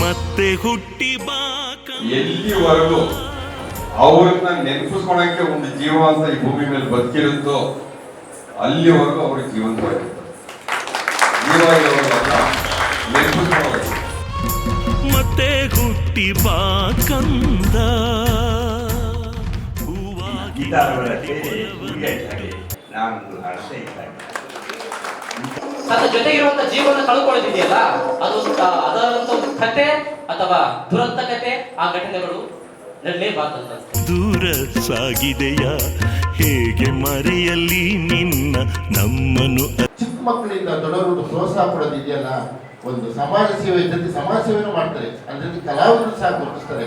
ಮತ್ತೆ ಹುಟ್ಟಿ ಬಾ. ಎಲ್ಲಿವರೆಗೂ ಅವ್ರನ್ನ ನೆನಪಿಸ್ಕೊಳಕ್ಕೆ ಒಂದು ಜೀವ ಅಂತ ಈ ಭೂಮಿ ಮೇಲೆ ಬದುಕಿರುತ್ತೋ ಅಲ್ಲಿವರೆಗೂ ಅವ್ರ ಜೀವಂತವಾಗಿರ್ತಾರೆ. ಜೀವ ಇರೋಲ್ಲ, ನೆನಪಿಸ್ಕೊಳ್ಳೋದು. ಮತ್ತೆ ಹುಟ್ಟಿ ಬಾ ಕಂದ. ತನ್ನ ಜೊತೆಗಿರುವಂತ ಜೀವನ ಕಳ್ಕೊಳ್ಳೋದಿದೆಯಲ್ಲ, ಅದು ಅದರಂತ ಒಂದು ಕತೆ ಅಥವಾ ದುರಂತ ಕತೆ. ಆ ಘಟನೆಗಳು ನಡಲೇಬಾರ್ದಂತ. ದೂರ ಸಾಗಿದೆಯ ಹೇಗೆ ಮರೆಯಲ್ಲಿ ನಿನ್ನ ನಮ್ಮನ್ನು. ಚಿಕ್ಕ ಮಕ್ಕಳಿಂದ ದೊಡ್ಡವರು ಪ್ರೋತ್ಸಾಹ ಕೊಡೋದಿದೆಯಲ್ಲ, ಒಂದು ಸಮಾಜ ಸೇವೆ ಜೊತೆ ಸಮಾಜ ಸೇವೆನೂ ಮಾಡ್ತಾರೆ, ಅದ್ರ ಜೊತೆ ಕಲಾವಿದರು ಸಹ ಗುರುತಿಸ್ತಾರೆ.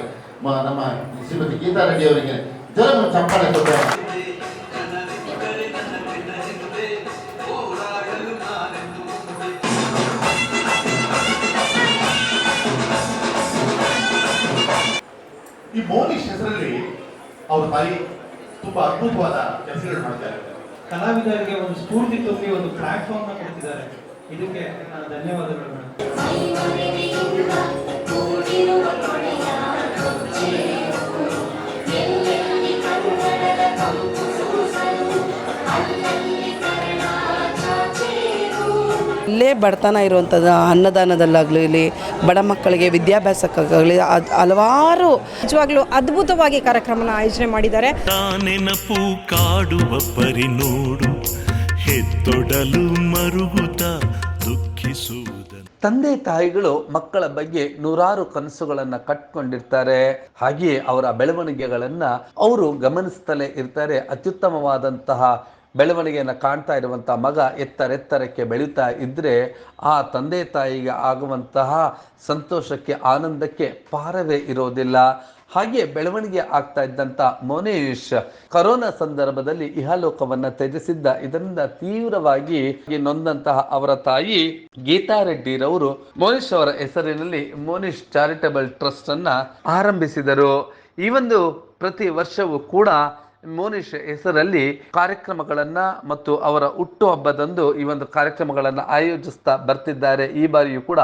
ನಮ್ಮ ಶ್ರೀಮತಿ ಗೀತಾ ರೆಡ್ಡಿ ಅವರಿಗೆ ಜನ ಚಪ್ಪಾಳೆ ಕೊಟ್ಟ. ಈ ಮೋನಿಶ್ ಹೆಸರಲ್ಲಿ ಅವ್ರ ತಾಯಿ ತುಂಬಾ ಅದ್ಭುತವಾದ ಕೆಲಸಗಳು ಮಾಡ್ತಾರೆ. ಕಲಾವಿದರಿಗೆ ಒಂದು ಸ್ಫೂರ್ತಿ ತುಂಬಿ ಒಂದು ಪ್ಲಾಟ್ಫಾರ್ಮ್ ನ ಕೊಡ್ತಿದ್ದಾರೆ. ಇದಕ್ಕೆ ನಾನು ಧನ್ಯವಾದಗಳು. ಇಲ್ಲೇ ಬಡತನ ಇರುವಂಥದ್ದು ಅನ್ನದಾನದಲ್ಲಾಗಲಿ, ಬಡ ಮಕ್ಕಳಿಗೆ ವಿದ್ಯಾಭ್ಯಾಸಕ್ಕಾಗಲಿ ಹಲವಾರು ನಿಜವಾಗ್ಲೂ ಅದ್ಭುತವಾಗಿ ಕಾರ್ಯಕ್ರಮನ ಆಯೋಜನೆ ಮಾಡಿದ್ದಾರೆ. ನೆನಪು ಕಾಡುವ ಪರಿ ನೋಡು, ಹೆತ್ತೊಡಲು ಮರುಗುತ್ತ ದುಃಖಿಸುವುದ. ತಂದೆ ತಾಯಿಗಳು ಮಕ್ಕಳ ಬಗ್ಗೆ ನೂರಾರು ಕನಸುಗಳನ್ನು ಕಟ್ಕೊಂಡಿರ್ತಾರೆ. ಹಾಗೆಯೇ ಅವರ ಬೆಳವಣಿಗೆಗಳನ್ನು ಅವರು ಗಮನಿಸ್ತಲೇ ಇರ್ತಾರೆ. ಅತ್ಯುತ್ತಮವಾದಂತಹ ಬೆಳವಣಿಗೆಯನ್ನು ಕಾಣ್ತಾ ಇರುವಂತಹ ಮಗ ಎತ್ತರೆತ್ತರಕ್ಕೆ ಬೆಳೀತಾ ಇದ್ದರೆ ಆ ತಂದೆ ತಾಯಿಗೆ ಆಗುವಂತಹ ಸಂತೋಷಕ್ಕೆ, ಆನಂದಕ್ಕೆ ಪಾರವೇ ಇರೋದಿಲ್ಲ. ಹಾಗೆ ಬೆಳವಣಿಗೆ ಆಗ್ತಾ ಇದ್ದಂಥ ಮೋನಿಶ್ ಕರೋನಾ ಸಂದರ್ಭದಲ್ಲಿ ಇಹಲೋಕವನ್ನು ತ್ಯಜಿಸಿದ್ದ. ಇದರಿಂದ ತೀವ್ರವಾಗಿ ನೊಂದಂತಹ ಅವರ ತಾಯಿ ಗೀತಾ ರೆಡ್ಡಿರವರು ಮೋನಿಶ್ ಅವರ ಹೆಸರಿನಲ್ಲಿ ಮೋನಿಶ್ ಚಾರಿಟಬಲ್ ಟ್ರಸ್ಟ್ ಅನ್ನ ಆರಂಭಿಸಿದರು. ಈ ಒಂದು ಪ್ರತಿ ವರ್ಷವೂ ಕೂಡ ಮೋನಿಶ್ ಹೆಸರಲ್ಲಿ ಕಾರ್ಯಕ್ರಮಗಳನ್ನ ಮತ್ತು ಅವರ ಹುಟ್ಟುಹಬ್ಬದಂದು ಈ ಒಂದು ಕಾರ್ಯಕ್ರಮಗಳನ್ನು ಆಯೋಜಿಸ್ತಾ ಬರ್ತಿದ್ದಾರೆ. ಈ ಬಾರಿಯೂ ಕೂಡ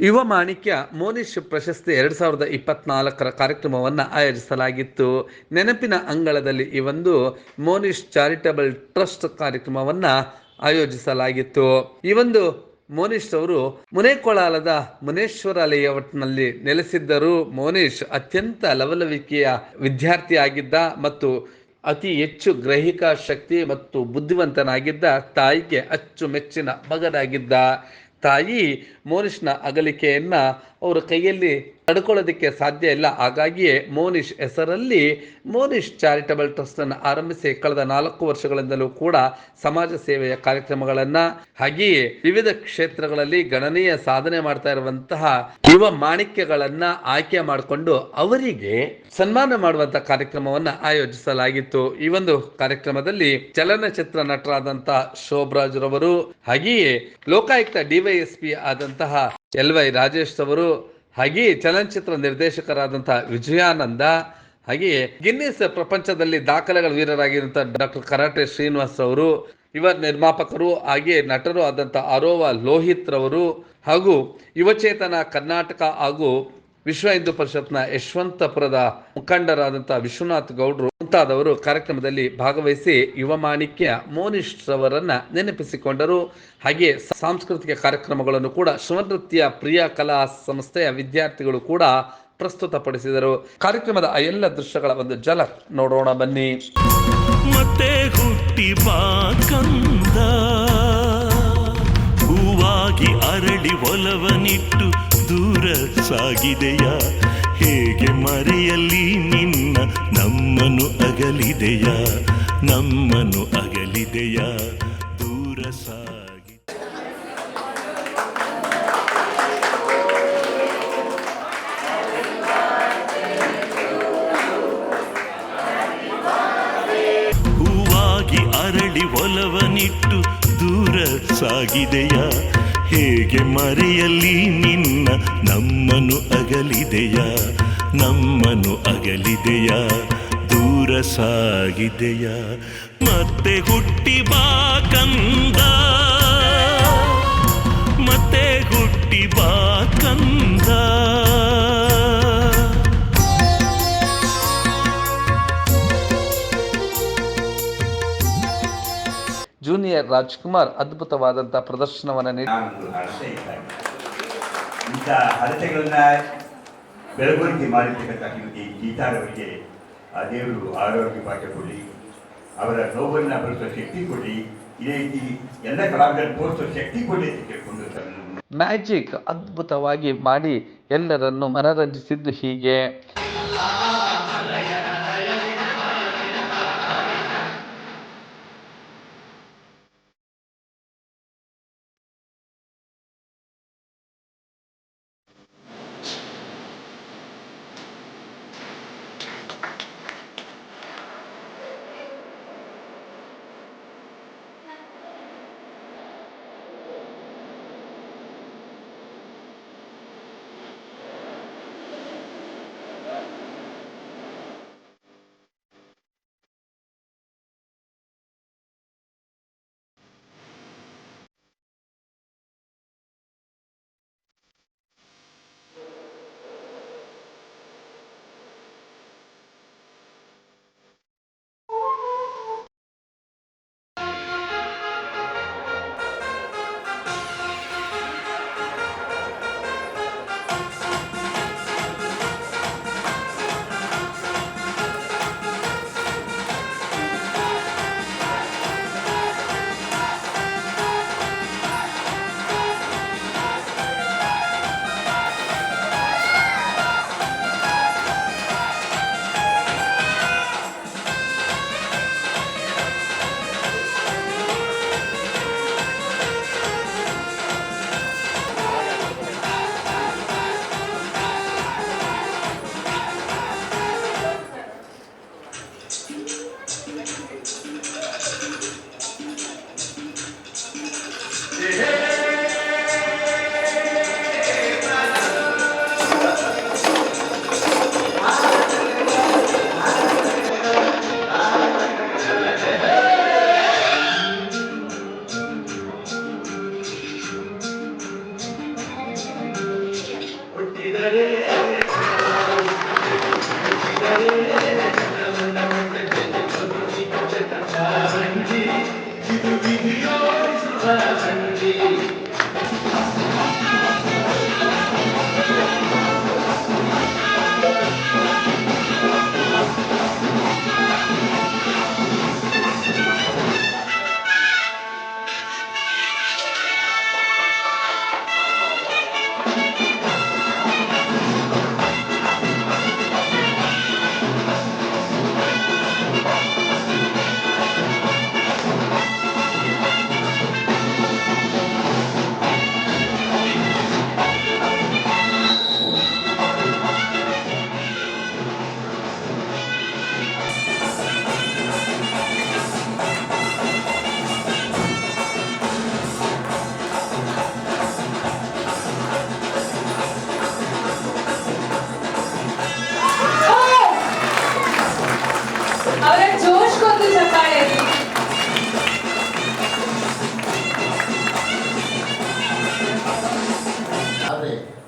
ಯುವ ಮಾಣಿಕ್ಯ ಮೋನಿಶ್ ಪ್ರಶಸ್ತಿ 2024 ಕಾರ್ಯಕ್ರಮವನ್ನು ಆಯೋಜಿಸಲಾಗಿತ್ತು. ನೆನಪಿನ ಅಂಗಳದಲ್ಲಿ ಈ ಒಂದು ಮೋನಿಶ್ ಚಾರಿಟಬಲ್ ಟ್ರಸ್ಟ್ ಕಾರ್ಯಕ್ರಮವನ್ನು ಆಯೋಜಿಸಲಾಗಿತ್ತು. ಈ ಒಂದು ಮೋನಿಶ್ ಅವರು ಮುನೇಕೊಳಾಲದ ಮುನೇಶ್ವರ ಲೇಔಟ್ನಲ್ಲಿ ನೆಲೆಸಿದ್ದರು. ಮೋನಿಶ್ ಅತ್ಯಂತ ಲವಲವಿಕೆಯ ವಿದ್ಯಾರ್ಥಿಯಾಗಿದ್ದ ಮತ್ತು ಅತಿ ಹೆಚ್ಚು ಗ್ರಹಿಕಾ ಶಕ್ತಿ ಮತ್ತು ಬುದ್ಧಿವಂತನಾಗಿದ್ದ. ತಾಯಿಗೆ ಅಚ್ಚುಮೆಚ್ಚಿನ ಮಗನಾಗಿದ್ದ. ತಾಯಿ ಮೋನಿಶ್ನ ಅಗಲಿಕೆಯನ್ನ ಅವರ ಕೈಯಲ್ಲಿ ತಡ್ಕೊಳ್ಳೋದಕ್ಕೆ ಸಾಧ್ಯ ಇಲ್ಲ. ಹಾಗಾಗಿಯೇ ಮೋನಿಶ್ ಹೆಸರಲ್ಲಿ ಮೋನಿಶ್ ಚಾರಿಟಬಲ್ ಟ್ರಸ್ಟ್ ಅನ್ನು ಆರಂಭಿಸಿ ಕಳೆದ 4 ವರ್ಷಗಳಿಂದಲೂ ಕೂಡ ಸಮಾಜ ಸೇವೆಯ ಕಾರ್ಯಕ್ರಮಗಳನ್ನು, ಹಾಗೆಯೇ ವಿವಿಧ ಕ್ಷೇತ್ರಗಳಲ್ಲಿ ಗಣನೀಯ ಸಾಧನೆ ಮಾಡ್ತಾ ಇರುವಂತಹ ಯುವ ಮಾಣಿಕ್ಯಗಳನ್ನ ಆಯ್ಕೆ ಮಾಡಿಕೊಂಡು ಅವರಿಗೆ ಸನ್ಮಾನ ಮಾಡುವಂತಹ ಕಾರ್ಯಕ್ರಮವನ್ನು ಆಯೋಜಿಸಲಾಗಿತ್ತು. ಈ ಒಂದು ಕಾರ್ಯಕ್ರಮದಲ್ಲಿ ಚಲನಚಿತ್ರ ನಟರಾದಂತಹ ಶೋಭರಾಜ್ ರವರು, ಹಾಗೆಯೇ ಲೋಕಾಯುಕ್ತ ಡಿವೈಎಸ್ಪಿ ಆದಂತಹ LY ರಾಜೇಶ್ ಅವರು, ಹಾಗೆಯೇ ಚಲನಚಿತ್ರ ನಿರ್ದೇಶಕರಾದಂತಹ ವಿಜಯಾನಂದ, ಹಾಗೆಯೇ ಗಿನ್ನಿಸ್ ಪ್ರಪಂಚದಲ್ಲಿ ದಾಖಲೆಗಳ ವೀರರಾಗಿರುವಂತಹ ಡಾಕ್ಟರ್ ಕರಾಟೆ ಶ್ರೀನಿವಾಸ್ ಅವರು, ಯುವ ನಿರ್ಮಾಪಕರು ಹಾಗೆಯೇ ನಟರು ಆದಂತಹ ಅರೋವಾ ಲೋಹಿತ್ ರವರು, ಹಾಗೂ ಯುವಚೇತನ ಕರ್ನಾಟಕ ಹಾಗೂ ವಿಶ್ವ ಹಿಂದೂ ಪರಿಷತ್ನ ಯಶವಂತಪುರದ ಮುಖಂಡರಾದಂತಹ ವಿಶ್ವನಾಥ್ ಗೌಡ್ರು ಮುಂತಾದವರು ಕಾರ್ಯಕ್ರಮದಲ್ಲಿ ಭಾಗವಹಿಸಿ ಯುವ ಮಾಣಿಕ್ಯ ಮೋನಿಶ್ ರವರನ್ನ ನೆನಪಿಸಿಕೊಂಡರು. ಹಾಗೆಯೇ ಸಾಂಸ್ಕೃತಿಕ ಕಾರ್ಯಕ್ರಮಗಳನ್ನು ಕೂಡ ಶಿವನೃತ್ಯ ಪ್ರಿಯ ಕಲಾ ಸಂಸ್ಥೆಯ ವಿದ್ಯಾರ್ಥಿಗಳು ಕೂಡ ಪ್ರಸ್ತುತಪಡಿಸಿದರು. ಕಾರ್ಯಕ್ರಮದ ಆ ಎಲ್ಲ ದೃಶ್ಯಗಳ ಒಂದು ಝಲಕ್ ನೋಡೋಣ ಬನ್ನಿ. ಮತ್ತೆ ಹುಟ್ಟಿ ಬಾ ಕಂದ, ಹೂವಾಗಿ ಅರಳಿ ಒಲವನಿಟ್ಟು ದೂರ ಸಾಗಿದೆಯ ಹೇಗೆ ಮರೆಯಲ್ಲಿ ನಿನ್ನ ನಮ್ಮನು ಅಗಲಿದೆಯ, ನಮ್ಮನು ಅಗಲಿದೆಯ ದೂರ ಸಾಗಿ. ಹೂವಾಗಿ ಅರಳಿ ಒಲವನಿಟ್ಟು ದೂರ ಸಾಗಿದೆಯ ಹೇಗೆ ಮರೆಯಲ್ಲಿ ನಿನ್ನ ನಮ್ಮನು ಅಗಲಿದೆಯ, ನಮ್ಮನು ಅಗಲಿದೆಯ ದೂರ ಸಾಗಿದೆಯ. ಮತ್ತೆ ಹುಟ್ಟಿ ಬಾ ಕಂದ, ಮತ್ತೆ ಹುಟ್ಟಿ ಬಾ ಕಂದ. ರಾಜ್ಕುಮಾರ್ ಅದ್ಭುತವಾದಂಥ ಪ್ರದರ್ಶನವನ್ನು ನೀಡಿ ನಾನೊಂದು ಹರಟೆ ಇದ್ದಾಗ ಇಂಥ ಹರಟೆಗಳನ್ನ ಬೆಳವಣಿಗೆ ಮಾಡಿರ್ತಕ್ಕಂಥ ಶ್ರೀಮತಿ ಗೀತಾರವರಿಗೆ ಆ ದೇವರು ಆರೋಗ್ಯ ಭಾಗ್ಯ ಕೊಡಲಿ, ಅವರ ನೋವನ್ನು ಬರೆಸುವ ಶಕ್ತಿ ಕೊಡಲಿ, ಇದೇ ರೀತಿ ಎಲ್ಲ ಕಲಾವಿದರನ್ನು ತೋರಿಸುವ ಶಕ್ತಿ ಕೊಡಲಿ ಅಂತ ಕೇಳ್ಕೊಂಡು ಮ್ಯಾಜಿಕ್ ಅದ್ಭುತವಾಗಿ ಮಾಡಿ ಎಲ್ಲರನ್ನು ಮನರಂಜಿಸಿದ್ದು ಹೀಗೆ.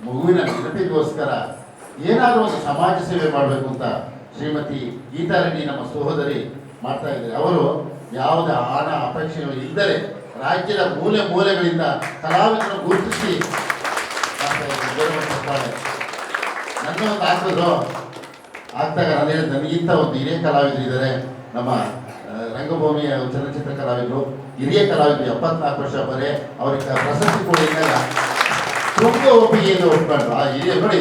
ಮಗುವಿನ ನೆನಪಿಗೋಸ್ಕರ ಏನಾದರೂ ಒಂದು ಸಮಾಜ ಸೇವೆ ಮಾಡಬೇಕು ಅಂತ ಶ್ರೀಮತಿ ಗೀತಾ ರೆಡ್ಡಿ ನಮ್ಮ ಸಹೋದರಿ ಮಾಡ್ತಾ ಇದ್ದಾರೆ. ಅವರು ಯಾವುದೇ ಹಣ ಅಪೇಕ್ಷೆಗಳು ಇದ್ದರೆ ರಾಜ್ಯದ ಮೂಲೆ ಮೂಲೆಗಳಿಂದ ಕಲಾವಿದರನ್ನು ಗುರುತಿಸಿ ಮಾಡ್ತಾ ಇದ್ದಾರೆ. ನನ್ನ ಒಂದು ಹಾಕಿದ್ರು ಆಗ್ತಾಗ ನಾನು ಹೇಳಿದ ನನಗಿಂತ ಒಂದು ಹಿರಿಯ ಕಲಾವಿದರು ಇದ್ದಾರೆ. ನಮ್ಮ ರಂಗಭೂಮಿಯ ಚಲನಚಿತ್ರ ಕಲಾವಿದರು, ಹಿರಿಯ ಕಲಾವಿದರು 74 ವರ್ಷ ಬರೇ ಅವ್ರಿಗೆ ಪ್ರಶಸ್ತಿ ಕೊಡಿದಾಗ ತುಂಬ ಒಪ್ಪಿಗೆಯಿಂದ ಒಪ್ಕೊಂಡು ಆ ಹಿರಿಯ ನೋಡಿ,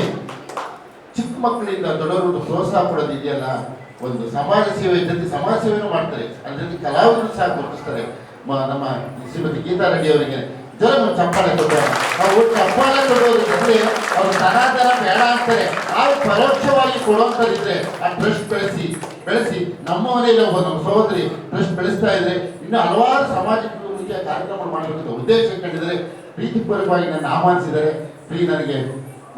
ಚಿಕ್ಕ ಮಕ್ಕಳಿಂದ ದೊಡ್ಡವರು ಪ್ರೋತ್ಸಾಹ ಕೊಡೋದಿದೆಯಲ್ಲ, ಒಂದು ಸಮಾಜ ಸೇವೆ ಜೊತೆ ಸಮಾಜ ಸೇವೆನೂ ಮಾಡ್ತಾರೆ, ಅದರಲ್ಲಿ ಕಲಾವಿದರು ಸಹ ಗುರುತಿಸ್ತಾರೆ. ನಮ್ಮ ಶ್ರೀಮತಿ ಗೀತಾ ರೆಡ್ಡಿ ಅವರಿಗೆ ಜನ ಚಪ್ಪಾಳೆ ಕೊಟ್ಟರೆ ಅವರು ಚಪ್ಪಾಳೆ ಕೊಡೋದ್ರ ಜೊತೆ ಅವರು ತನಾತರ ಬೇಡ ಅಂತಾರೆ. ಆಗ ಪರೋಕ್ಷವಾಗಿ ಕೊಡುವಂಥದ್ದಿದ್ರೆ ಆ ಟ್ರಸ್ಟ್ ಬೆಳೆಸಿ ನಮ್ಮ ಮನೆಯಲ್ಲಿ ಒಬ್ಬ ನಮ್ಮ ಸಹೋದರಿ ಟ್ರಸ್ಟ್ ಬೆಳೆಸ್ತಾ ಇದ್ರೆ ಇನ್ನು ಹಲವಾರು ಸಾಮಾಜಿಕ ಕಾರ್ಯಕ್ರಮ ಮಾಡಬೇಕಂತ ಉದ್ದೇಶ ಕಂಡಿದ್ದಾರೆ. ಪ್ರೀತಿಪೂರ್ವಕವಾಗಿ ನನ್ನ ಆಹ್ವಾನಿಸಿದ್ದಾರೆ.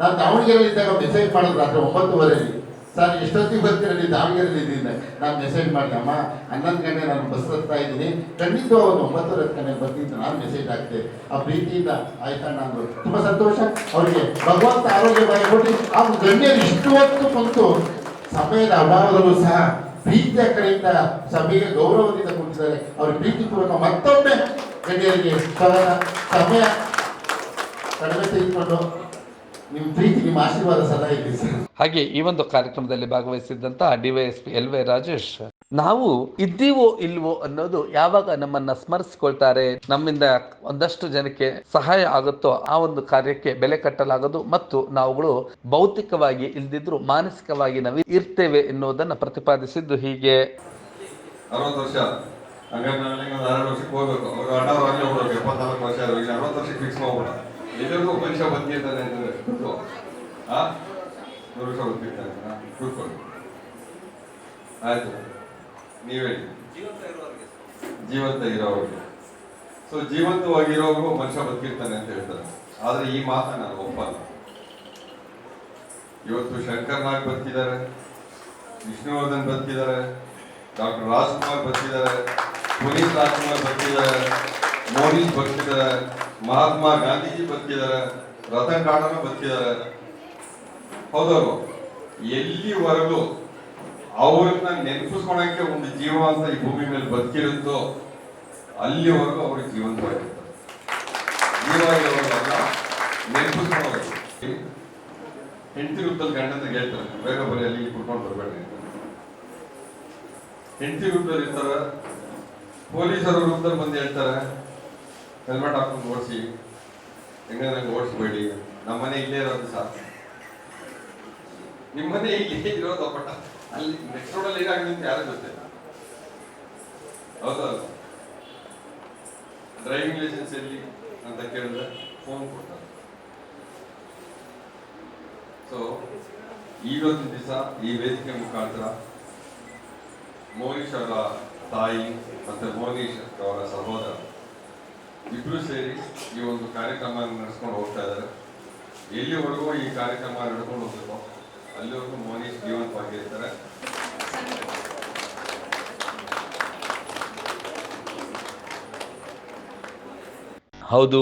ನಾನು ದಾವಣಗೆರೆಯಲ್ಲಿ ಇದ್ದಾಗ ಮೆಸೇಜ್ ಮಾಡೋದು ರಾತ್ರಿ 9:30 ಸರ್ ಎಷ್ಟೊತ್ತಿಗೆ ಬರ್ತೀರ ನೀವು ದಾವಣಗೆರೆಯಲ್ಲಿ ಇದ್ದೀನಿ. ನಾನು ಮೆಸೇಜ್ ಮಾಡಿದೆ, ಅಮ್ಮ 11 ಗಂಟೆ ನಾನು ಬಸ್ ಹತ್ತಾ ಇದ್ದೀನಿ, ಖಂಡಿತ ಒಂದು 9:10 ಗಂಟೆಗೆ ಬರ್ತಿದ್ದು ನಾನು ಮೆಸೇಜ್ ಹಾಕ್ತೆ. ಆ ಪ್ರೀತಿಯಿಂದ ಆಯ್ತಾ ನಾನು ತುಂಬ ಸಂತೋಷ. ಅವರಿಗೆ ಭಗವಂತ ಆರೋಗ್ಯ ಬಾಯಿ ಕೊಟ್ಟು ಆ ಗಣ್ಯರು ಇಷ್ಟು ಹೊತ್ತು ಕುಂತು ಸಮಯದ ಅಭಾವದಲ್ಲೂ ಸಹ ಪ್ರೀತಿಯ ಕಡೆಯಿಂದ ಸಭೆಗೆ ಗೌರವದಿಂದ ಕೊಟ್ಟಿದ್ದಾರೆ. ಅವ್ರಿಗೆ ಪ್ರೀತಿಪೂರ್ವಕ ಮತ್ತೊಮ್ಮೆ ಗಣ್ಯರಿಗೆ ಸ್ವಾಗತ. ಸಮಯ ಕಡಿಮೆ ತೆಗೆದುಕೊಂಡು ನಿಮ್ಮ ಪ್ರೀತಿ ನಿಮ್ಮ ಆಶೀರ್ವಾದ ಸದಾ ಇರಲಿ ಸರ್. ಹಾಗೆ ಈ ಒಂದು ಕಾರ್ಯಕ್ರಮದಲ್ಲಿ ಭಾಗವಹಿಸಿದ್ದಂತಹ ಡಿವೈಎಸ್ಪಿ LV ರಾಜೇಶ್, ನಾವು ಇದ್ದೀವೋ ಇಲ್ವೋ ಅನ್ನೋದು ಯಾವಾಗ ನಮ್ಮನ್ನ ಸ್ಮರಿಸಿಕೊಳ್ತಾರೆ, ನಮ್ಮಿಂದ ಒಂದಷ್ಟು ಜನಕ್ಕೆ ಸಹಾಯ ಆಗುತ್ತೋ ಆ ಒಂದು ಕಾರ್ಯಕ್ಕೆ ಬೆಲೆ ಕಟ್ಟಲಾಗದು ಮತ್ತು ನಾವುಗಳು ಭೌತಿಕವಾಗಿ ಇಲ್ದಿದ್ರು ಮಾನಸಿಕವಾಗಿ ನಾವು ಇರ್ತೇವೆ ಎನ್ನುವುದನ್ನು ಪ್ರತಿಪಾದಿಸಿದ್ದು ಹೀಗೆ. 60 ವರ್ಷ ಹಂಗಾರೆ ನಾಳೆ ಒಂದು 6 ವರ್ಷಕ್ಕೆ ಹೋಗ್ಬೇಕು. ಅವ್ರು ಅಣ್ಣವ್ರಾಗಲೇ ಹೋಗ್ಬೇಕು. 74 ವರ್ಷ ಈಗ 60 ವರ್ಷಕ್ಕೆ ಫಿಕ್ಸ್ ಮಾಡ್ಬಿಡ. ಎಲ್ಲರಿಗೂ ಮನುಷ್ಯ ಬದುಕಿರ್ತಾನೆ ಅಂತಂದ್ರೆ ಗೊತ್ತು. 100 ವರ್ಷ ಬದುಕಿರ್ತಾನೆ ಕೂತ್ಕೊಳ್ಳಿ. ಆಯ್ತು, ನೀವ್ ಹೇಳಿ. ಜೀವಂತ ಇರೋರಿಗೆ. ಸೊ ಜೀವಂತವಾಗಿರೋರ್ಗು ಮನುಷ್ಯ ಬದುಕಿರ್ತಾನೆ ಅಂತ ಹೇಳ್ತಾರೆ. ಆದ್ರೆ ಈ ಮಾತನ್ನ ನಾನು ಒಪ್ಪಲ್ಲ. ಇವತ್ತು ಶಂಕರ್ ನಾಗ್ ಬದುಕಿದ್ದಾರೆ, ವಿಷ್ಣುವರ್ಧನ್ ಬದುಕಿದ್ದಾರೆ, ಡಾಕ್ಟರ್ ರಾಜ್ಕುಮಾರ್ ಬದುಕಿದ್ದಾರೆ, ಪುನೀತ್ ರಾಜ್ಕುಮಾರ್ ಬದುಕಿದ್ದಾರೆ, ಮೋನೀಶ್ ಬದುಕಿದ್ದಾರೆ, ಮಹಾತ್ಮ ಗಾಂಧೀಜಿ ಬದುಕಿದ್ದಾರೆ, ರತನ್ ಟಾಟಾನು ಬದುಕಿದ್ದಾರೆ. ಹೌದಲ್ವ? ಎಲ್ಲಿವರೆಗೂ ಅವ್ರನ್ನ ನೆನಪಿಸ್ಕೊಳಕ್ಕೆ ಒಂದು ಜೀವ ಅಂತ ಈ ಭೂಮಿ ಮೇಲೆ ಬದುಕಿರುತ್ತೋ ಅಲ್ಲಿವರೆಗೂ ಅವ್ರಿಗೆ ಜೀವಂತವಾಗಿರ್ತಾರೆ. ಜೀವ ಇರೋಲ್ಲ, ನೆನಪಿಸ್ಕೊಳ್ಳೋದು. ಹೆಂಡತಿ ರೂಪದಲ್ಲಿ ಗಂಡನ ಹೇಳ್ತಾರೆ, ಬೇಗ ಬರೀ ಅಲ್ಲಿ ಕುಟ್ಕೊಂಡು ಬರಬೇಡ್ರಿ ಅಂತ. ಹೆಂಡತಿ ರೂಪದಲ್ಲಿ ಇರ್ತಾರೆ, ಪೊಲೀಸರ ರೂಪದಲ್ಲಿ ಬಂದು ಹೇಳ್ತಾರೆ, ಹೆಲ್ಮೆಟ್ ಹಾಕೊಂಡು ಓಡಿಸಿ, ಹೆಂಗ ನಂಗೆ ಓಡಿಸ್ಬೇಡಿ, ನಮ್ಮ ಮನೆ ಇಲ್ಲೇ ಇರೋದು ಸಾಕು. ನಿಮ್ಮ ಮನೆ ಇಲ್ಲೇ ಇರೋದು ಪಟ್ಟ ಅಲ್ಲಿ ನೆಕ್ಸ್ಟ್ ರೋಡಲ್ಲಿ ಏನಾಗಿದೆ ಅಂತ ಯಾರು ಗೊತ್ತಿಲ್ಲ. ಹೌದಾ? ಡ್ರೈವಿಂಗ್ ಲೈಸೆನ್ಸ್ ಎಲ್ಲಿ ಅಂತ ಕೇಳಿದ್ರೆ ಫೋನ್ ಕೊಡ್ತಾರೆ. ಸೊ ಇವತ್ತಿನ ದಿವಸ ಈ ವೇದಿಕೆ ಮುಖಾಂತರ ಮೋನೀಶ್ ಅವರ ತಾಯಿ ಮತ್ತೆ ಮೋನೀಶ್ ಅವರ ಸಹೋದರ ಇಬ್ರು ಸೇರಿ ಈ ಒಂದು ಕಾರ್ಯಕ್ರಮ ನಡೆಸ್ಕೊಂಡು ಹೋಗ್ತಾ ಇದ್ದಾರೆ. ಎಲ್ಲಿವರೆಗೂ ಈ ಕಾರ್ಯಕ್ರಮ ನಡ್ಕೊಂಡು ಹೋಗ್ಬೇಕು ಅಲ್ಲಿವರೆಗೂ ಮೋನೀಶ್ ಜೀವಂತವಾಗಿರ್ತಾರೆ. ಹೌದು,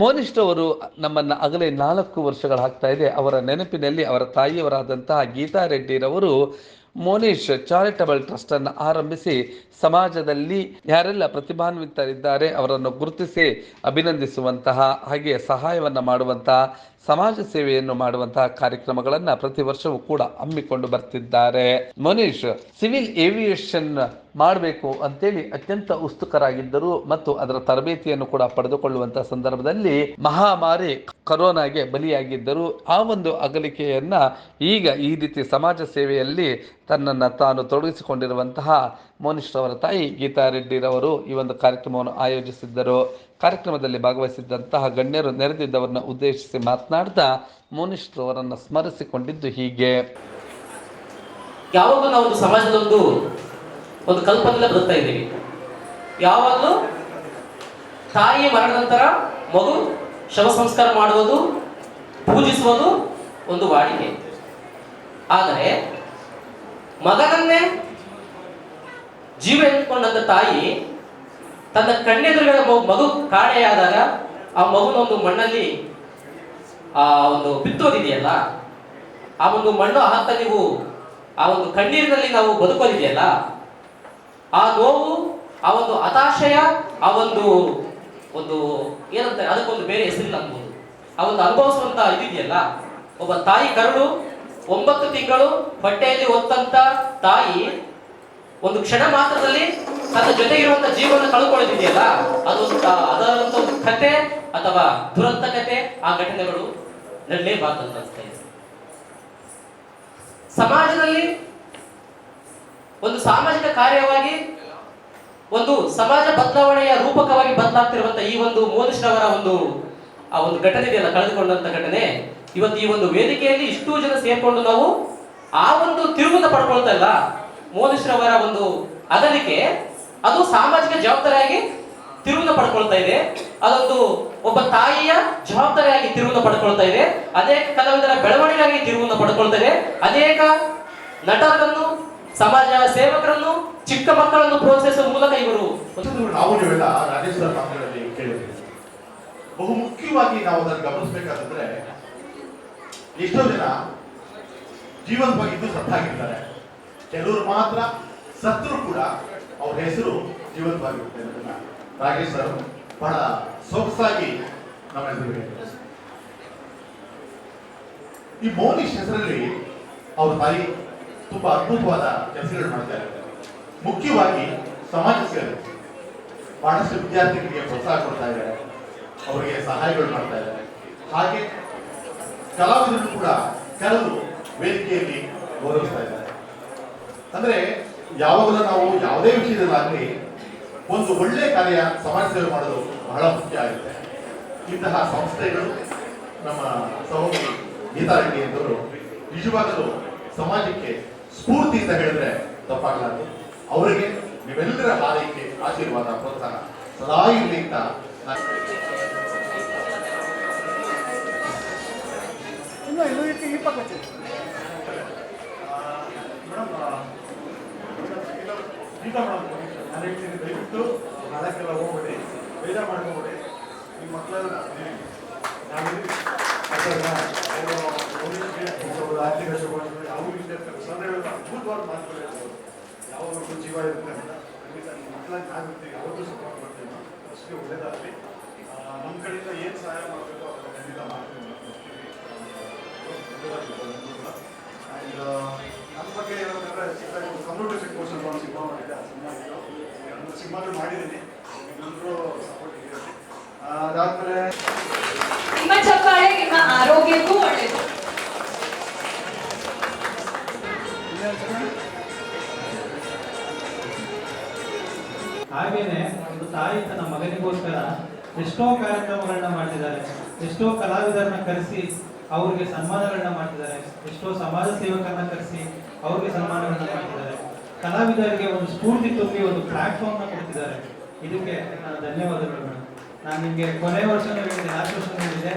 ಮೋನಿಶ್ ಅವರು ನಮ್ಮನ್ನ ಅಗಲೇ 4 ವರ್ಷಗಳಾಗ್ತಾ ಇದೆ. ಅವರ ನೆನಪಿನಲ್ಲಿ ಅವರ ತಾಯಿಯವರಾದಂತಹ ಗೀತಾ ರೆಡ್ಡಿರವರು ಮೋನಿಶ್ ಚಾರಿಟಬಲ್ ಟ್ರಸ್ಟ್ ಅನ್ನು ಆರಂಭಿಸಿ ಸಮಾಜದಲ್ಲಿ ಯಾರೆಲ್ಲ ಪ್ರತಿಭಾನ್ವಿತರಿದ್ದಾರೆ ಅವರನ್ನು ಗುರುತಿಸಿ ಅಭಿನಂದಿಸುವಂತಹ ಹಾಗೆ ಸಹಾಯವನ್ನು ಮಾಡುವಂತಹ ಸಮಾಜ ಸೇವೆಯನ್ನು ಮಾಡುವಂತಹ ಕಾರ್ಯಕ್ರಮಗಳನ್ನು ಪ್ರತಿ ವರ್ಷವೂ ಕೂಡ ಹಮ್ಮಿಕೊಂಡು ಬರ್ತಿದ್ದಾರೆ. ಮೋನಿಶ್ ಸಿವಿಲ್ ಏವಿಯೇಷನ್ ಮಾಡಬೇಕು ಅಂತೇಳಿ ಅತ್ಯಂತ ಉತ್ಸುಕರಾಗಿದ್ದರು ಮತ್ತು ಅದರ ತರಬೇತಿಯನ್ನು ಕೂಡ ಪಡೆದುಕೊಳ್ಳುವಂತಹ ಸಂದರ್ಭದಲ್ಲಿ ಮಹಾಮಾರಿ ಕೊರೋನಾಗೆ ಬಲಿಯಾಗಿದ್ದರು. ಆ ಒಂದು ಅಗಲಿಕೆಯನ್ನ ಈಗ ಈ ರೀತಿ ಸಮಾಜ ಸೇವೆಯಲ್ಲಿ ತನ್ನನ್ನು ತಾನು ತೊಡಗಿಸಿಕೊಂಡಿರುವಂತಹ ಮೋನಿಶ್ ಅವರ ತಾಯಿ ಗೀತಾ ರೆಡ್ಡಿರವರು ಈ ಒಂದು ಕಾರ್ಯಕ್ರಮವನ್ನು ಆಯೋಜಿಸಿದ್ದರು. ಕಾರ್ಯಕ್ರಮದಲ್ಲಿ ಭಾಗವಹಿಸಿದ್ದಂತಹ ಗಣ್ಯರು ನೆರೆದಿದ್ದವರನ್ನ ಉದ್ದೇಶಿಸಿ ಮಾತನಾಡ್ತಾ ಮೋನಿಶ್ ಅವರನ್ನು ಸ್ಮರಿಸಿಕೊಂಡಿದ್ದು ಹೀಗೆ. ಯಾವಾಗಲೂ ನಾವು ಒಂದು ಸಮಾಜದೊಂದು ಒಂದು ಕಲ್ಪನೆಲ್ಲ ಬದುಕ್ತಾ ಇದ್ದೀವಿ. ಯಾವಾಗಲೂ ತಾಯಿ ಮರಣದ ನಂತರ ಮಗು ಶವ ಸಂಸ್ಕಾರ ಮಾಡುವುದು, ಪೂಜಿಸುವುದು ಒಂದು ವಾಡಿಕೆ. ಆದರೆ ಮಗನನ್ನೇ ಜೀವ ಎತ್ಕೊಂಡಂತ ತಾಯಿ ತನ್ನ ಕಣ್ಣೆದುರುಗಳ ಮಗು ಕಾಣೆಯಾದಾಗ ಆ ಮಗುನ ಒಂದು ಮಣ್ಣಲ್ಲಿ ಆ ಒಂದು ಬಿತ್ತೋದಿದೆಯಲ್ಲ, ಆ ಒಂದು ಮಣ್ಣು ಹಾಕ್ತಾ ನೀವು ಆ ಒಂದು ಕಣ್ಣೀರಿನಲ್ಲಿ ನಾವು ಬದುಕೋದಿದೆಯಲ್ಲ, ಆ ನೋವು, ಆ ಒಂದು ಹತಾಶಯ, ಆ ಒಂದು ಒಂದು ಏನಂತ ಅದಕ್ಕೊಂದು ಬೇರೆ ಹೆಸರಿಲ್ಲ ಅನ್ಬೋದು. ಆ ಒಂದು ಅನುಭವಿಸುವಂತ ಇದಿದೆಯಲ್ಲ, ಒಬ್ಬ ತಾಯಿ ಕರುಳು 9 ತಿಂಗಳು ಹೊಟ್ಟೆಯಲ್ಲಿ ಹೊತ್ತಂತ ತಾಯಿ ಒಂದು ಕ್ಷಣ ಮಾತ್ರದಲ್ಲಿ ತನ್ನ ಜೊತೆ ಇರುವಂತ ಜೀವನ ಕಳ್ಕೊಳ್ಳೋದಿದೆಯಲ್ಲ, ಅದೊಂದು ಒಂದು ಕತೆ ಅಥವಾ ದುರಂತ ಕತೆ. ಆ ಘಟನೆಗಳು ನಡಲೇಬಾರ್ದು ಅಂತ ಅನಿಸ್ತಾ ಇದೆ. ಸಮಾಜದಲ್ಲಿ ಒಂದು ಸಾಮಾಜಿಕ ಕಾರ್ಯವಾಗಿ ಒಂದು ಸಮಾಜ ಬದಲಾವಣೆಯ ರೂಪಕವಾಗಿ ಬದಲಾಗ್ತಿರುವಂತ ಈ ಒಂದು ಮೋನಿಶ್ ಅವರ ಒಂದು ಆ ಒಂದು ಘಟನೆ ಇದೆಯಲ್ಲ, ಕಳೆದುಕೊಂಡಂತ ಘಟನೆ, ಇವತ್ತು ಈ ಒಂದು ವೇದಿಕೆಯಲ್ಲಿ ಇಷ್ಟೂ ಜನ ಸೇರ್ಕೊಂಡು ನಾವು ಆ ಒಂದು ತಿರುವುನ ಪಡ್ಕೊಳ್ತಾ ಇಲ್ಲ. ಮೋನಿಶ್ ಅವರ ಒಂದು ಅಗಲಿಕೆ ಅದು ಸಾಮಾಜಿಕ ಜವಾಬ್ದಾರಿಯಾಗಿ ತಿರುವುನ ಪಡ್ಕೊಳ್ತಾ ಇದೆ. ಅದೊಂದು ಒಬ್ಬ ತಾಯಿಯ ಜವಾಬ್ದಾರಿಯಾಗಿ ತಿರುವುನ ಪಡ್ಕೊಳ್ತಾ ಇದೆ. ಅನೇಕ ಕಲಾವಿದರ ಬೆಳವಣಿಗೆಯಾಗಿ ತಿರುವುನ ಪಡ್ಕೊಳ್ತಾ ಇದೆ. ಅನೇಕ ನಟರನ್ನು, ಸಮಾಜ ಸೇವಕರನ್ನು, ಚಿಕ್ಕ ಮಕ್ಕಳನ್ನು ಪ್ರೋತ್ಸಾಹಿಸುವ ಮೂಲಕ ಇವರು ನಾವು ನೀವೆಲ್ಲ ರಾಜೇಶ್ ಸರ್ ಮಾತುಗಳಲ್ಲಿ ಕೇಳಿದ್ದೀವಿ. ಬಹು ಮುಖ್ಯವಾಗಿ ನಾವು ಅದನ್ನು ಗಮನಿಸಬೇಕಾದ್ರೆ ಎಷ್ಟೋ ಜನ ಜೀವಂತವಾಗಿದ್ದು ಸತ್ತಾಗಿರ್ತಾರೆ, ಕೆಲವರು ಮಾತ್ರ ಸತ್ತರೂ ಕೂಡ ಅವ್ರ ಹೆಸರು ಜೀವಂತವಾಗಿರುತ್ತೆ. ರಾಜೇಶ್ ಸರ್ ಬಹಳ ಸೊಗಸಾಗಿ ನಮ್ಮ ಎದುರುಗಡೆ ಈ ಮೌನಿಶ್ ಹೆಸರಲ್ಲಿ ಅವ್ರ ತಾಯಿ ತುಂಬಾ ಅದ್ಭುತವಾದ ಕೆಲಸಗಳು ಮಾಡ್ತಾ ಇದ್ದಾರೆ. ಮುಖ್ಯವಾಗಿ ಸಮಾಜ ಸೇವೆ, ಬಹಳಷ್ಟು ವಿದ್ಯಾರ್ಥಿಗಳಿಗೆ ಪ್ರೋತ್ಸಾಹ ಕೊಡ್ತಾ ಇದ್ದಾರೆ, ಅವರಿಗೆ ಸಹಾಯಗಳು ಮಾಡ್ತಾ ಇದ್ದಾರೆ. ಹಾಗೆ ಕಲಾವಿದರು ಕೂಡ ಕರೆದು ವೇದಿಕೆಯಲ್ಲಿ ಗೌರವಿಸ್ತಾ ಇದ್ದಾರೆ. ಅಂದ್ರೆ ಯಾವಾಗಲೂ ನಾವು ಯಾವುದೇ ವಿಷಯದಲ್ಲಾಗಲಿ ಒಂದು ಒಳ್ಳೆ ಕಾರ್ಯ ಸಮಾಜ ಸೇವೆ ಮಾಡೋದು ಬಹಳ ಮುಖ್ಯ ಆಗುತ್ತೆ. ಇಂತಹ ಸಂಸ್ಥೆಗಳು ನಮ್ಮ ಸಹೋದರಿ ಗೀತಾ ರೆಡ್ಡಿ ಎಂದವರು ನಿಜವಾಗಲೂ ಸಮಾಜಕ್ಕೆ ಸ್ಫೂರ್ತಿ ಅಂತ ಹೇಳಿದ್ರೆ ತಪ್ಪಾಗಲಾರದು. ಅವರಿಗೆ ನೀವೆಲ್ಲರ ಹಾರೈಕೆ, ಆಶೀರ್ವಾದ, ಪ್ರೋತ್ಸಾಹ ಸದಾ ಇರಲಿ ಅಂತ ದಯವಿಟ್ಟು ನಾಲ್ಕೆಲ್ಲ ಹೋಗ್ಬೇಡಿ, ಬೇಜಾರು ಮಾಡ್ಕೋಬೇಡಿ. ನಿಮ್ಮ ಮಕ್ಕಳೆಲ್ಲ ಆರ್ಥಿಕ ಶುಭಾಶಯ ಅವ್ರಿಗೆ ಅದ್ಭುತವಾದ ಮಾತುಗಳು ಹೇಳ್ಬೋದು. ಯಾವಾಗಲೂ ಜೀವ ಇರುತ್ತೆ ಅಂತ ಖಂಡಿತ ನಿಮ್ಮ ಮಕ್ಕಳಾಗಿ ಆಗುತ್ತೆ. ಯಾವಾಗಲೂ ಸಪೋರ್ಟ್ ಮಾಡ್ತೀವಿ, ಅಷ್ಟೇ ಒಳ್ಳೇದಾಗಲಿ. ನಮ್ಮ ಕಡೆಯಿಂದ ಏನು ಸಹಾಯ ಮಾಡಬೇಕು ಅದನ್ನು ಖಂಡಿತ ಮಾಡ್ತೀವಿ. ಆ್ಯಂಡ್ ನನ್ನ ಬಗ್ಗೆ ಏನಂತಂದರೆ ಚಿಕ್ಕದಾಗಿ ಒಂದು ಕಂಪ್ಯೂಟರ್ ಕೋರ್ಸ್ ಅಂತ ಒಂದು ಸಿನಿಮಾ ಮಾಡಿದ್ದೆ. ಆ ಸಿನಿಮಾ ಒಂದು ಸಿನಿಮಾಗಳು ಮಾಡಿದ್ದೀನಿ, ಎಲ್ಲರೂ ಸಪೋರ್ಟ್ ಇದೆ. ಅದಾದಮೇಲೆ ನಿಮ್ಮ ಚಪ್ಪಾಳೆ ನಿಮ್ಮ ಆರೋಗ್ಯಕ್ಕೂ ಒಳ್ಳೆಯದು. ಹಾಗೇನೆ ಒಂದು ತಾಯಿ ತನ್ನ ಮಗನಿಗೋಸ್ಕರ ಎಷ್ಟೋ ಕಾರ್ಯಕ್ರಮಗಳನ್ನ ಮಾಡ್ತಿದ್ದಾರೆ, ಎಷ್ಟೋ ಕಲಾವಿದರನ್ನ ಕರೆಸಿ ಅವ್ರಿಗೆ ಸನ್ಮಾನಗಳನ್ನ ಮಾಡ್ತಿದ್ದಾರೆ, ಎಷ್ಟೋ ಸಮಾಜ ಸೇವಕರನ್ನ ಕರೆಸಿ ಅವ್ರಿಗೆ ಸನ್ಮಾನಗಳನ್ನ ಮಾಡ್ತಿದ್ದಾರೆ. ಕಲಾವಿದರಿಗೆ ಒಂದು ಸ್ಫೂರ್ತಿ ತುಂಬಿ ಒಂದು ಪ್ಲಾಟ್ಫಾರ್ಮ್ನ ಕೊಡ್ತಿದ್ದಾರೆ. ಇದಕ್ಕೆ ನಾನು ಧನ್ಯವಾದಗಳು ಮೇಡಮ್. ನಾನು ನಿಮಗೆ ಕೊನೆ ವರ್ಷ ಹೇಳಿದ್ದೆ, ಲಾಸ್ಟ್ ವರ್ಷ ಹೇಳಿದ್ದೆ,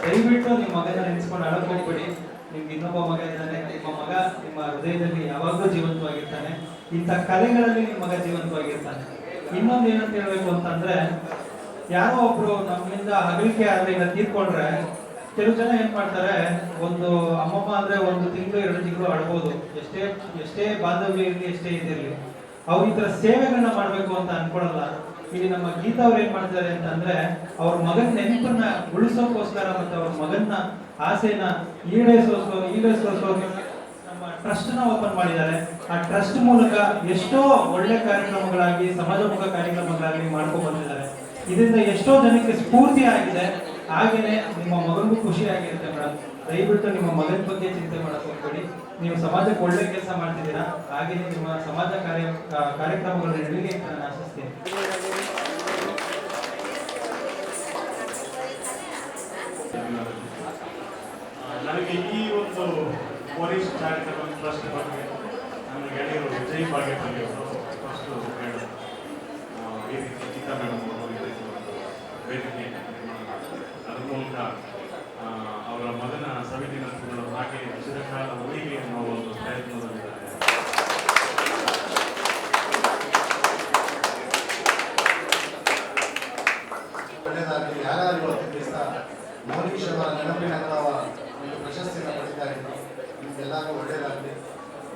ದಯವಿಟ್ಟು ನಿಮ್ಮ ಮಗನ ನೆನೆಸ್ಕೊಂಡು ಅಳಕ್ಕೆ ಹೋಗ್ಬೇಡಿ. ನಿಮ್ಗೆ ಇನ್ನೊಬ್ಬ ಮಗ ಇದ್ದಾನೆ, ನಿಮ್ಮ ಮಗ ನಿಮ್ಮ ಹೃದಯದಲ್ಲಿ ಯಾವಾಗಲೂ ಜೀವಂತವಾಗಿರ್ತಾನೆ. ಇಂಥ ಕಲೆಗಳಲ್ಲಿ ನಿಮ್ಮ ಮಗ ಜೀವಂತವಾಗಿರ್ತಾನೆ. ಇನ್ನೊಂದು ಏನಂತ ಹೇಳ್ಬೇಕು ಅಂತಂದ್ರೆ, ಯಾರೋ ಒಬ್ರು ನಮ್ಮಿಂದ ಅಗಲಿಕೆ ಆದ್ರೆ ಇಲ್ಲ ತೀರ್ಕೊಂಡ್ರೆ ಕೆಲವು ಜನ ಏನ್ ಮಾಡ್ತಾರೆ, ಒಂದು ಅಮ್ಮಮ್ಮ ಅಂದ್ರೆ ಒಂದು ತಿಂಗಳು 2 ತಿಂಗಳು ಅಳ್ಬೋದು, ಎಷ್ಟೇ ಬಾಂಧವ್ಯ ಇರಲಿ, ಎಷ್ಟೇ ಇದಿರಲಿ. ಅವ್ರು ಈ ತರ ಸೇವೆಗಳನ್ನ ಮಾಡ್ಬೇಕು ಅಂತ ಅನ್ಕೊಳಲ್ಲ. ಇಲ್ಲಿ ನಮ್ಮ ಗೀತಾ ಅವ್ರು ಏನ್ ಮಾಡ್ತಾರೆ ಅಂತಂದ್ರೆ, ಅವ್ರ ಮಗನ ನೆನಪನ್ನ ಉಳಿಸೋಕೋಸ್ಕರ ಮತ್ತೆ ಅವ್ರ ಮಗನ ಆಸೆನ ಈಡೇರಿಸೋಸ್ಕರ ನಮ್ಮ ಟ್ರಸ್ಟ್ ನ ಓಪನ್ ಮಾಡಿದ್ದಾರೆ. ಆ ಟ್ರಸ್ಟ್ ಮೂಲಕ ಎಷ್ಟೋ ಒಳ್ಳೆ ಕಾರ್ಯಕ್ರಮಗಳಾಗಿ, ಸಮಾಜಮುಖ ಕಾರ್ಯಕ್ರಮಗಳಾಗಿ ಮಾಡ್ಕೊಂಡು ಬಂದಿದ್ದಾರೆ. ಇದರಿಂದ ಎಷ್ಟೋ ಜನಕ್ಕೆ ಸ್ಫೂರ್ತಿ ಆಗಿದೆ. ಹಾಗೇನೆ ನಿಮ್ಮ ಮಗನಿಗೂ ಖುಷಿ ಆಗಿರುತ್ತೆ ಮೇಡಮ್. ದಯವಿಟ್ಟು ನಿಮ್ಮ ಮಗನ ಬಗ್ಗೆ ಚಿಂತೆ ಮಾಡಕ್ ಹೋಗ್ಬೇಡಿ. ನೀವು ಸಮಾಜಕ್ಕೆ ಒಳ್ಳೆ ಕೆಲಸ ಮಾಡ್ತಿದ್ದೀರಾ. ಹಾಗೇನೆ ನಿಮ್ಮ ಸಮಾಜ ಕಾರ್ಯಕ್ರಮಗಳು ನಡೀಲಿ ಅಂತ ನಾನು ಆಶಿಸ್ತೀನಿ. ನನಗೆ ಈ ಒಂದು ಪೊಲೀಸ್ ಚಾರಿಟಬಲ್ ಟ್ರಸ್ಟ್ ಬಗ್ಗೆ ನನ್ನ ಗೆಳೆಯರು ವಿಜಯ್ ಬಾಗೇಪಲ್ಲಿ ಅವರು ಫಸ್ಟ್ ಹೇಳೋದು, ಈ ರೀತಿ ಗೀತಾ ಮೇಡಮ್ ಅವರು ಈ ರೀತಿ ಒಂದು ವೇದಿಕೆ ಅದ್ರ ಮೂಲಕ ಅವರ ಮಗನ ಸವಿದಿನಗಳು ಹಾಗೆ ಚಿರಕಾಲ ಉಳಿಗೆ ಅನ್ನೋ ಒಂದು ಪ್ರಯತ್ನದಲ್ಲಿದ್ದಾರೆ. ಒಳ್ಳೆಯದಾಗಲಿ. ಯಾರು ಇವತ್ತಿನ ದಿವಸ ಮೌನಿಶ್ ಅವರ ನೆನಪಿನ ಒಂದು ಪ್ರಶಸ್ತಿಯನ್ನು ಪಡಿತಾರೆ, ನಿಮಗೆಲ್ಲರಿಗೂ ಒಳ್ಳೆಯದಾಗಲಿ.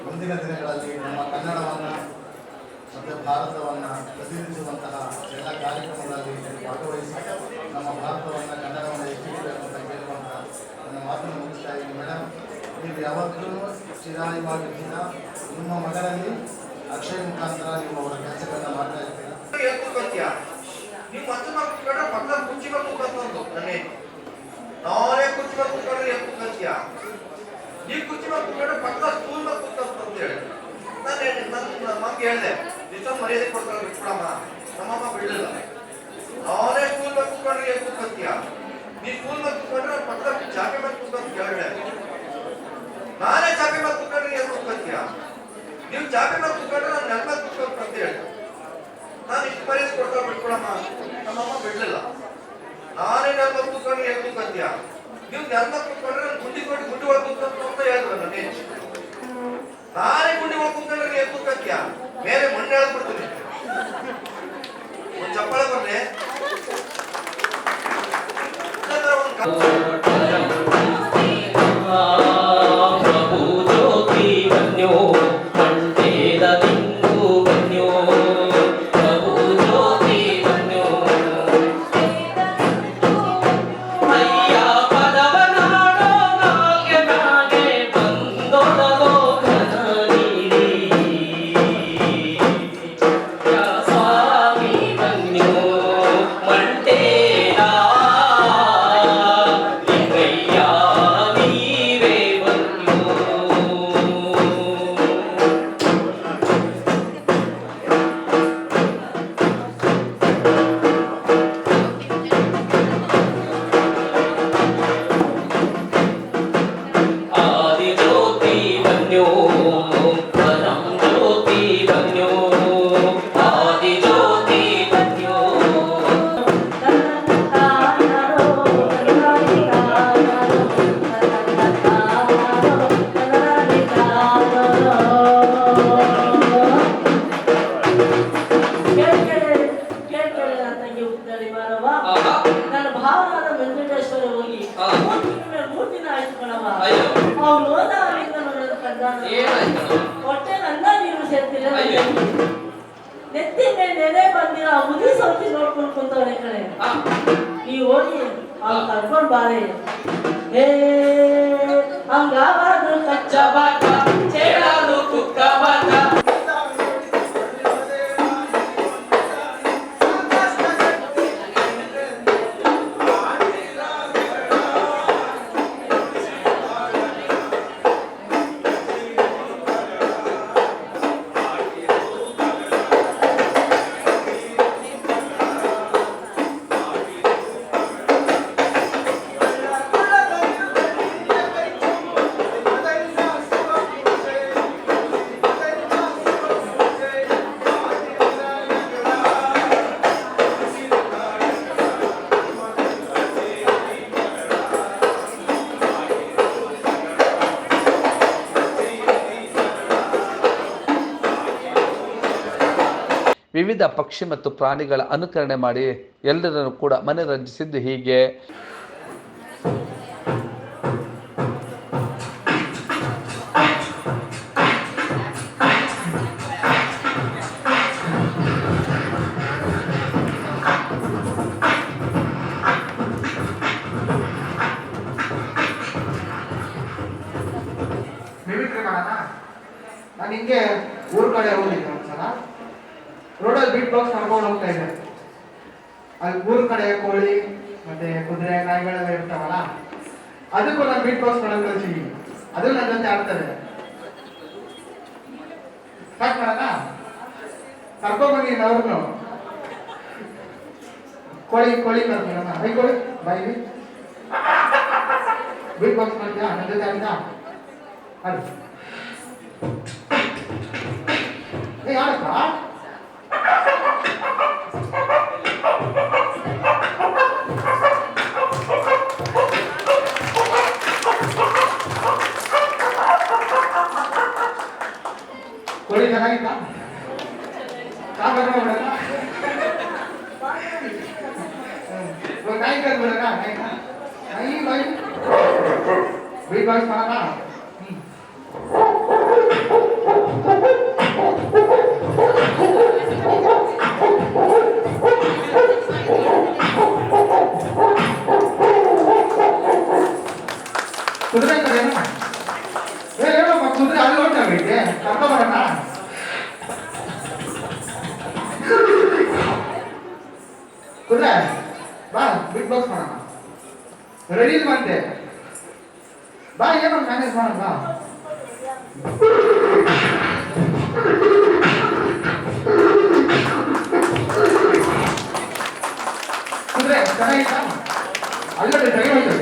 ಮುಂದಿನ ದಿನಗಳಲ್ಲಿ ನಮ್ಮ ಕನ್ನಡವನ್ನು ಮತ್ತು ಭಾರತವನ್ನು ಪ್ರತಿನಿಧಿಸುವಂತಹ ಎಲ್ಲ ಕಾರ್ಯಕ್ರಮಗಳಲ್ಲಿ ಭಾಗವಹಿಸಿ ನಮ್ಮ ಭಾರತವನ್ನು, ಕನ್ನಡವನ್ನು ಎತ್ತಿಡಬೇಕು ಅಂತ ಕೇಳುವಂಥ ನನ್ನ ಮಾತನ್ನು ಮುಗಿಸ್ತಾ ಇದ್ದೀನಿ. ಮೇಡಮ್, ನೀವು ಯಾವತ್ತೂ ಚಿರಾಯುವಾಗಿದ್ದೀರಾ. ನಿಮ್ಮ ಮಗನಲ್ಲಿ ಅಕ್ಷಯ ಮುಖಾಂತರ ನೀವು ಅವರ ಕೆಲಸಗಳನ್ನ ಮಾಡ್ತಾ ಇರ್ತೀರಾ. ನೀವು ಮತ್ತೆ ಕೂತ್ಕೊಂಡ್ರೆ ಪಕ್ಕ ಕುರ್ಚಿ ಮೇಲೆ ಕೂತ್ಕೊಂಡು ನಾನೇ ಕುರ್ಚಿ ಮೇಲೆ ಕೂತ್ಕೊಂಡ್ರೆ ಎಷ್ಟು ಕೂತ್ಕೊಂತೀಯ? ನೀವು ಕುರ್ಚಿ ಮೇಲೆ ಕೂತ್ಕೊಂಡ್ರೆ ಪಕ್ಕ ಸ್ಕೂಲ್ ಮೇಲೆ ಕೂತ್ಕೊಂಡು ಅಂತ ಹೇಳಿ ನನ್ನ ಮಮ್ಗೆ ಹೇಳಿದೆ, ಇಷ್ಟೊಂದು ಮರ್ಯಾದೆ ಕೊಡ್ತಾರೆ ಬಿಟ್ಬಿಡಮ್ಮ. ನಮ್ಮಮ್ಮ ಬಿಡಲಿಲ್ಲ. ನಾನೇ ಸ್ಕೂಲ್ ಮೇಲೆ ಕೂತ್ಕೊಂಡ್ರೆ ಎಷ್ಟು ಕೂತ್ಕೊಂತೀಯ? ನೀವು ಸ್ಕೂಲ್ ಮೇಲೆ ಕೂತ್ಕೊಂಡ್ರೆ ಪಕ್ಕ ಚಾಪೆ ಮೇಲೆ ಕೂತ್ಕೊಂಡು ಕೇಳಿದೆ. ನಾನೇ ಚಾಪೆ ಮೇಲೆ ಕೂತ್ಕೊಂಡ್ರೆ ಎಷ್ಟು ಕೂತ್ಕೊಂತೀಯ? ನೀವು ಚಾಪೆ ಮೇಲೆ ಕೂತ್ಕೊಂಡ್ರೆ ನಾನು ನೆಲ ಮೇಲೆ ಕೂತ್ಕೊಂಡು ಅಂತ ಹೇಳಿ ನಾನು ಇಷ್ಟು ಮರ್ಯಾದೆ ಕೊಡ್ತಾ ಬಿಟ್ಬಿಡಮ್ಮ. ನಮ್ಮಮ್ಮ ಬಿಡ್ಲಿಲ್ಲ. ನಾನೇ ನೆಲ ಕೂತ್ಕೊಂಡ್ರೆ ಏನು ಕೂತ್ಕೊಂತೀಯ? ನೀವು ನೆಲ ಕೂತ್ಕೊಂಡ್ರೆ ನಾನು ಗುಂಡಿ ಒಳಗೆ ಕೂತ್ಕೊಂಡು ಅಂತ ಹೇಳಿದ್ರು ನನಗೆ. ನಾನೇ ಗುಂಡಿ ಒಳಗೆ ಕೂತ್ಕೊಂಡ್ರೆ ಏನು ಕೂತ್ಕೊಂತೀಯ? ಮೇಲೆ ಮಣ್ಣು ಎಳ್ಬಿಡ್ತೀನಿ. ಒಂದು ಚಪ್ಪಾಳೆ ಬರ್ಲಿ. ಪ್ರಭು ಜ್ಯೋತಿ ಬನ್ಯೋ ಮಂಡೇದ ಬಿಂದು ಬನ್ಯೋ, ಪ್ರಭು ಜ್ಯೋತಿ ಬನ್ಯೋ ನನ್ನ ಭಾವನಾದ ವೆಂಕಟೇಶ್ವರ ಹೋಗಿ ಹಾ. 3 ದಿನ ಆಯ್ತು ಕಣವ. ಅಯ್ಯೋ. ಅವ್ನು ಹೋದವರಿಂದ ನನ್ನ ಕಂದಾನ ಏನಾಯ್ತು? ಹೊಟ್ಟೆ ನನ್ನ ನೀರು ಸೇರ್ತಿಲ್ಲ. ಅಯ್ಯೋ. ನೆತ್ತಿ ಮೇಲೆ ನೆನೆ ಬಂದಿರೋ ಆ ಮುದಿ ಸೌತಿ ನೋಡ್ಕೊಂಡು ಕುಂತವನೆ ಕಡೆ. ಹಾ. ಈ ಹೋಗಿ ಅವ್ನು ಕರ್ಕೊಂಡು ಬಾರೆ. ಏ ಹಂಗಾಬಾರ್ದು ಕಚ್ಚ ಬಾಟ ಚೇಳಾದು ಕುಕ್ಕ ಬಾಟ. ವಿವಿಧ ಪಕ್ಷಿ ಮತ್ತು ಪ್ರಾಣಿಗಳ ಅನುಕರಣೆ ಮಾಡಿ ಎಲ್ಲರನ್ನು ಕೂಡ ಮನರಂಜಿಸಿದ್ದು ಹೀಗೆ. ಮಿಮಿಕ್ರಿ ಮಾಡೋಣ. ನಾನು ಹಿಂಗೆ ಊರ್ ಕಡೆ ಹೋಗಿದ್ದೆ ಒಂದ್ಸಲ. ರೋಡಲ್ಲಿ ಬೀಟ್ ಬಾಕ್ಸ್ ಮಾಡ್ಕೊಂಡು ಹೋಗ್ತಾ ಇದ್ದೆ. ಅಲ್ಲಿ ಊರ್ ಕಡೆ ಕೋಳಿ ಮತ್ತೆ ಕುದುರೆ ನಾಯಿಗಳೆಲ್ಲ ಇರ್ತಾವಲ್ಲ, ಅದಕ್ಕೂ ನಾನು ಬೀಟ್ ಬಾಕ್ಸ್ ಮಾಡೋದು ಕಲಿಸಿದ್ದೀನಿ. ಅದು ನನ್ನ ಜೊತೆ ಆಡ್ತದೆ. ಸ್ಟಾರ್ಟ್ ಮಾಡೋಣ. ಕರ್ಕೊಂಡ್ಬಂದಿದ್ದೀನಿ ಅವ್ರನ್ನು. ಕೋಳಿ ಕರ್ಕೊಳ್ಳೋಣ. ಐ ಕೋಳಿ ಬಾಯಿ ಬೀಟ್ ಬಾಕ್ಸ್ ಮಾಡ್ತೀಯಾ? ನನ್ನ ಜೊತೆ ಆಡಿದ ಅದು ಯಾರಪ್ಪ? ಕೋಳಿ ಚೆನ್ನಾಗಿತ್ತ? ಸಾಂಬಾರು ಬಿಡೋಣ. ನಾಯಿ ಕರ್ಬಿಡೋಣ. ನಾಯಿ ಬಾಯಿ ಬೀಟ್ ಬಾಕ್ಸ್ ಮಾಡೋಣ. ಕುದುರೆ ಕಡೆನಾ? ಹೇಳಮ್ಮ, ಕುದುರೆ ಅಲ್ಲಿ ಹೊರಟಾಗೈತೆ, ಕರ್ಕೊಂಬರೋಣ. ಕುದುರೆ ಬಾ, ಬಿಗ್ ಬಾಕ್ಸ್ ಮಾಡೋಣ. ರೆಡಿ ಬಂತೆ ಬಾ, ಏನೋ ಮ್ಯಾನೇಜ್ ಮಾಡೋಣ ಬಾ. ಕುದುರೆ ಚೆನ್ನಾಗಿತ್ತ? ಅಲ್ಲದೆ ಟ್ರೈ ಹೋಗ್ತದೆ.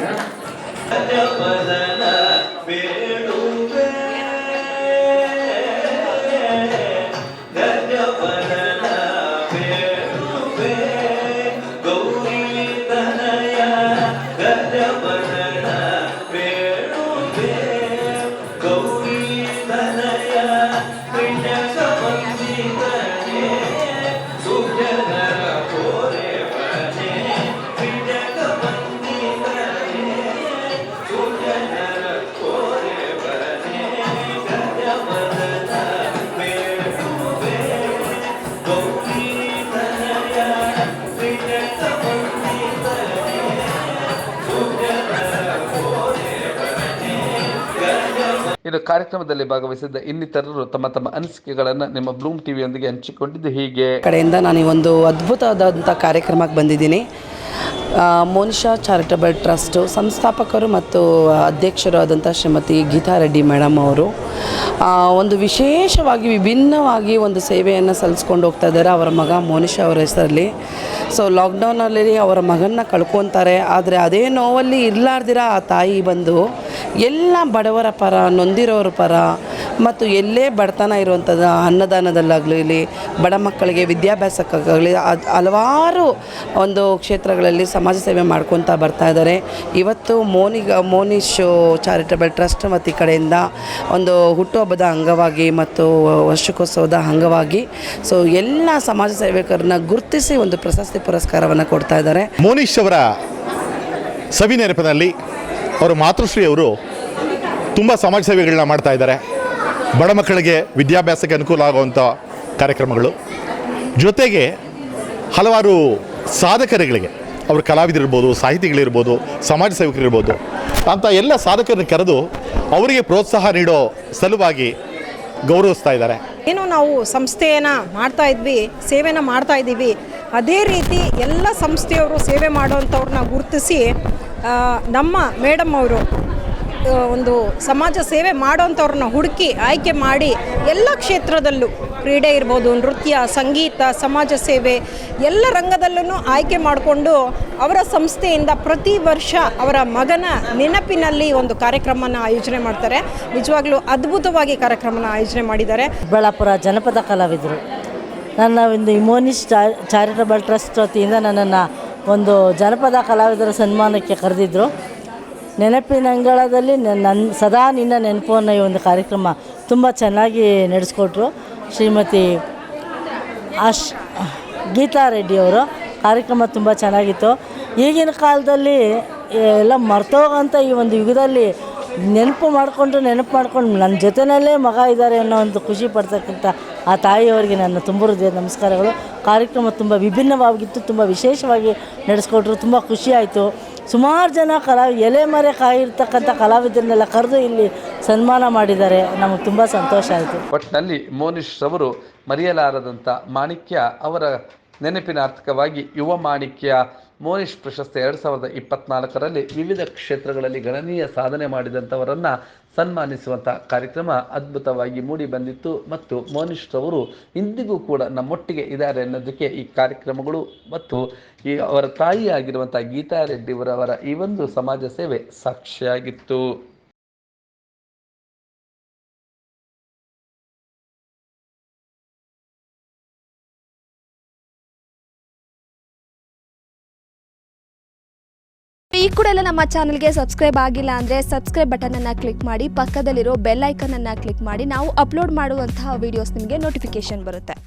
ಇನ್ನು ಕಾರ್ಯಕ್ರಮದಲ್ಲಿ ಭಾಗವಹಿಸಿದ್ದ ಇನ್ನಿತರರು ತಮ್ಮ ತಮ್ಮ ಅನಿಸಿಕೆಗಳನ್ನು ನಿಮ್ಮ ಬ್ಲೂಮ್ ಟಿವಿಯೊಂದಿಗೆ ಹಂಚಿಕೊಂಡಿದ್ದು ಹೀಗೆ. ಕಡೆಯಿಂದ ನಾನು ಈ ಒಂದು ಅದ್ಭುತವಾದಂಥ ಕಾರ್ಯಕ್ರಮಕ್ಕೆ ಬಂದಿದ್ದೀನಿ. ಮೋನಿಶಾ ಚಾರಿಟಬಲ್ ಟ್ರಸ್ಟು ಸಂಸ್ಥಾಪಕರು ಮತ್ತು ಅಧ್ಯಕ್ಷರು ಆದಂಥ ಶ್ರೀಮತಿ ಗೀತಾ ರೆಡ್ಡಿ ಮೇಡಮ್ ಅವರು ಒಂದು ವಿಶೇಷವಾಗಿ ವಿಭಿನ್ನವಾಗಿ ಒಂದು ಸೇವೆಯನ್ನು ಸಲ್ಲಿಸ್ಕೊಂಡು ಹೋಗ್ತಾ ಇದ್ದಾರೆ. ಅವರ ಮಗ ಮೋನಿಶಾ ಅವರ ಹೆಸರಲ್ಲಿ. ಸೊ ಲಾಕ್ಡೌನಲ್ಲಿ ಅವರ ಮಗನ್ನ ಕಳ್ಕೊತಾರೆ. ಆದರೆ ಅದೇ ನೋವಲ್ಲಿ ಇರಲಾರ್ದಿರ ಆ ತಾಯಿ ಬಂದು ಎಲ್ಲ ಬಡವರ ಪರ, ನೊಂದಿರೋರ ಪರ ಮತ್ತು ಎಲ್ಲೇ ಬಡತನ ಇರುವಂಥದ್ದು ಅನ್ನದಾನದಲ್ಲಾಗಲಿ, ಬಡ ಮಕ್ಕಳಿಗೆ ವಿದ್ಯಾಭ್ಯಾಸಕ್ಕಾಗಲಿ ಹಲವಾರು ಒಂದು ಕ್ಷೇತ್ರಗಳಲ್ಲಿ ಸಮಾಜ ಸೇವೆ ಮಾಡ್ಕೊತಾ ಬರ್ತಾ ಇದ್ದಾರೆ. ಇವತ್ತು ಮೋನಿಶ್ ಚಾರಿಟಬಲ್ ಟ್ರಸ್ಟ್ ವತಿ ಕಡೆಯಿಂದ ಒಂದು ಹುಟ್ಟುಹಬ್ಬದ ಅಂಗವಾಗಿ ಮತ್ತು ವರ್ಷಕ್ಕೋತ್ಸವದ ಅಂಗವಾಗಿ ಎಲ್ಲ ಸಮಾಜ ಸೇವಕರನ್ನ ಗುರುತಿಸಿ ಒಂದು ಪ್ರಶಸ್ತಿ ಪುರಸ್ಕಾರವನ್ನು ಕೊಡ್ತಾ ಇದ್ದಾರೆ. ಮೋನಿಶ್ ಅವರ ಸವಿ ನೆನಪಿನಲ್ಲಿ ಅವರು ಮಾತೃಶ್ರೀ ಅವರು ತುಂಬ ಸಮಾಜ ಸೇವೆಗಳನ್ನ ಮಾಡ್ತಾ ಇದ್ದಾರೆ. ಬಡ ಮಕ್ಕಳಿಗೆ ವಿದ್ಯಾಭ್ಯಾಸಕ್ಕೆ ಅನುಕೂಲ ಆಗುವಂಥ ಕಾರ್ಯಕ್ರಮಗಳು, ಜೊತೆಗೆ ಹಲವಾರು ಸಾಧಕರುಗಳಿಗೆ, ಅವರು ಕಲಾವಿದರಿರ್ಬೋದು, ಸಾಹಿತಿಗಳಿರ್ಬೋದು, ಸಮಾಜ ಸೇವಕರಿರ್ಬೋದು ಅಂತ ಎಲ್ಲ ಸಾಧಕರನ್ನು ಕರೆದು ಅವರಿಗೆ ಪ್ರೋತ್ಸಾಹ ನೀಡೋ ಸಲುವಾಗಿ ಗೌರವಿಸ್ತಾ ಇದ್ದಾರೆ. ಏನು ನಾವು ಸಂಸ್ಥೆಯನ್ನು ಮಾಡ್ತಾ ಇದ್ವಿ, ಸೇವೆನ ಮಾಡ್ತಾ ಇದ್ದೀವಿ, ಅದೇ ರೀತಿ ಎಲ್ಲ ಸಂಸ್ಥೆಯವರು ಸೇವೆ ಮಾಡೋವಂಥವ್ರನ್ನ ಗುರುತಿಸಿ ನಮ್ಮ ಮೇಡಮ್ ಅವರು ಒಂದು ಸಮಾಜ ಸೇವೆ ಮಾಡೋವಂಥವ್ರನ್ನ ಹುಡುಕಿ ಆಯ್ಕೆ ಮಾಡಿ ಎಲ್ಲ ಕ್ಷೇತ್ರದಲ್ಲೂ ಕ್ರೀಡೆ ಇರ್ಬೋದು, ನೃತ್ಯ, ಸಂಗೀತ, ಸಮಾಜ ಸೇವೆ ಎಲ್ಲ ರಂಗದಲ್ಲೂ ಆಯ್ಕೆ ಮಾಡಿಕೊಂಡು ಅವರ ಸಂಸ್ಥೆಯಿಂದ ಪ್ರತಿ ವರ್ಷ ಅವರ ಮಗನ ನೆನಪಿನಲ್ಲಿ ಒಂದು ಕಾರ್ಯಕ್ರಮನ ಆಯೋಜನೆ ಮಾಡ್ತಾರೆ. ನಿಜವಾಗ್ಲೂ ಅದ್ಭುತವಾಗಿ ಕಾರ್ಯಕ್ರಮನ ಆಯೋಜನೆ ಮಾಡಿದ್ದಾರೆ. ಚಿಕ್ಕಬಳ್ಳಾಪುರ ಜನಪದ ಕಲಾವಿದರು ನನ್ನ ಒಂದು ಮೋನಿಶ್ ಚಾರಿಟಬಲ್ ಟ್ರಸ್ಟ್ ವತಿಯಿಂದ ನನ್ನನ್ನು ಒಂದು ಜನಪದ ಕಲಾವಿದರ ಸನ್ಮಾನಕ್ಕೆ ಕರೆದಿದ್ದರು. ನೆನಪಿನಂಗಳದಲ್ಲಿ ಸದಾ ನಿನ್ನ ನೆನಪು ಅನ್ನೋ ಈ ಒಂದು ಕಾರ್ಯಕ್ರಮ ತುಂಬ ಚೆನ್ನಾಗಿ ನಡೆಸ್ಕೊಟ್ರು. ಶ್ರೀಮತಿ ಗೀತಾ ರೆಡ್ಡಿ ಅವರು ಕಾರ್ಯಕ್ರಮ ತುಂಬ ಚೆನ್ನಾಗಿತ್ತು. ಈಗಿನ ಕಾಲದಲ್ಲಿ ಎಲ್ಲ ಮರ್ತೋಗೋಂಥ ಈ ಒಂದು ಯುಗದಲ್ಲಿ ನೆನಪು ಮಾಡಿಕೊಂಡು ನನ್ನ ಜೊತೆಯಲ್ಲೇ ಮಗ ಇದ್ದಾರೆ ಅನ್ನೋ ಒಂದು ಖುಷಿ ಪಡ್ತಕ್ಕಂಥ ಆ ತಾಯಿಯವರಿಗೆ ನನ್ನ ತುಂಬ ಹೃದಯದ ನಮಸ್ಕಾರಗಳು. ಕಾರ್ಯಕ್ರಮ ತುಂಬ ವಿಭಿನ್ನವಾಗಿತ್ತು, ತುಂಬ ವಿಶೇಷವಾಗಿ ನಡೆಸ್ಕೊಟ್ರು, ತುಂಬ ಖುಷಿಯಾಯಿತು. ಸುಮಾರು ಜನ ಎಲೆ ಮರೆ ಕಾಯಿರ್ತಕ್ಕಂಥ ಕಲಾವಿದರನ್ನೆಲ್ಲ ಕರೆದು ಇಲ್ಲಿ ಸನ್ಮಾನ ಮಾಡಿದ್ದಾರೆ. ನಮಗೆ ತುಂಬ ಸಂತೋಷ ಆಯಿತು. ಒಟ್ಟಿನಲ್ಲಿ ಮೋನಿಶ್ ಅವರು ಮರೆಯಲಾರದಂಥ ಮಾಣಿಕ್ಯ, ಅವರ ನೆನಪಿನಾರ್ಥಕವಾಗಿ ಯುವ ಮಾಣಿಕ್ಯ ಮೋನಿಶ್ ಪ್ರಶಸ್ತಿ 2024ರಲ್ಲಿ ವಿವಿಧ ಕ್ಷೇತ್ರಗಳಲ್ಲಿ ಗಣನೀಯ ಸಾಧನೆ ಮಾಡಿದಂಥವರನ್ನು ಸನ್ಮಾನಿಸುವಂಥ ಕಾರ್ಯಕ್ರಮ ಅದ್ಭುತವಾಗಿ ಮೂಡಿ ಬಂದಿತ್ತು. ಮತ್ತು ಮೋನಿಶ್ ಅವರು ಇಂದಿಗೂ ಕೂಡ ನಮ್ಮೊಟ್ಟಿಗೆ ಇದ್ದಾರೆ ಅನ್ನೋದಕ್ಕೆ ಈ ಕಾರ್ಯಕ್ರಮಗಳು ಮತ್ತು ಅವರ ತಾಯಿಯಾಗಿರುವಂಥ ಗೀತಾ ರೆಡ್ಡಿಯವರವರ ಈ ಒಂದು ಸಮಾಜ ಸೇವೆ ಸಾಕ್ಷಿಯಾಗಿತ್ತು. ಈ ಕೂಡ ಎಲ್ಲ ನಮ್ಮ ಚಾನಲ್ಗೆ ಸಬ್ಸ್ಕ್ರೈಬ್ ಆಗಿಲ್ಲ ಅಂದರೆ ಸಬ್ಸ್ಕ್ರೈಬ್ ಬಟನನ್ನು ಕ್ಲಿಕ್ ಮಾಡಿ, ಪಕ್ಕದಲ್ಲಿರೋ ಬೆಲ್ ಐಕನನ್ನು ಕ್ಲಿಕ್ ಮಾಡಿ. ನಾವು ಅಪ್ಲೋಡ್ ಮಾಡುವಂತಹ ವೀಡಿಯೋಸ್ ನಿಮಗೆ ನೋಟಿಫಿಕೇಶನ್ ಬರುತ್ತೆ.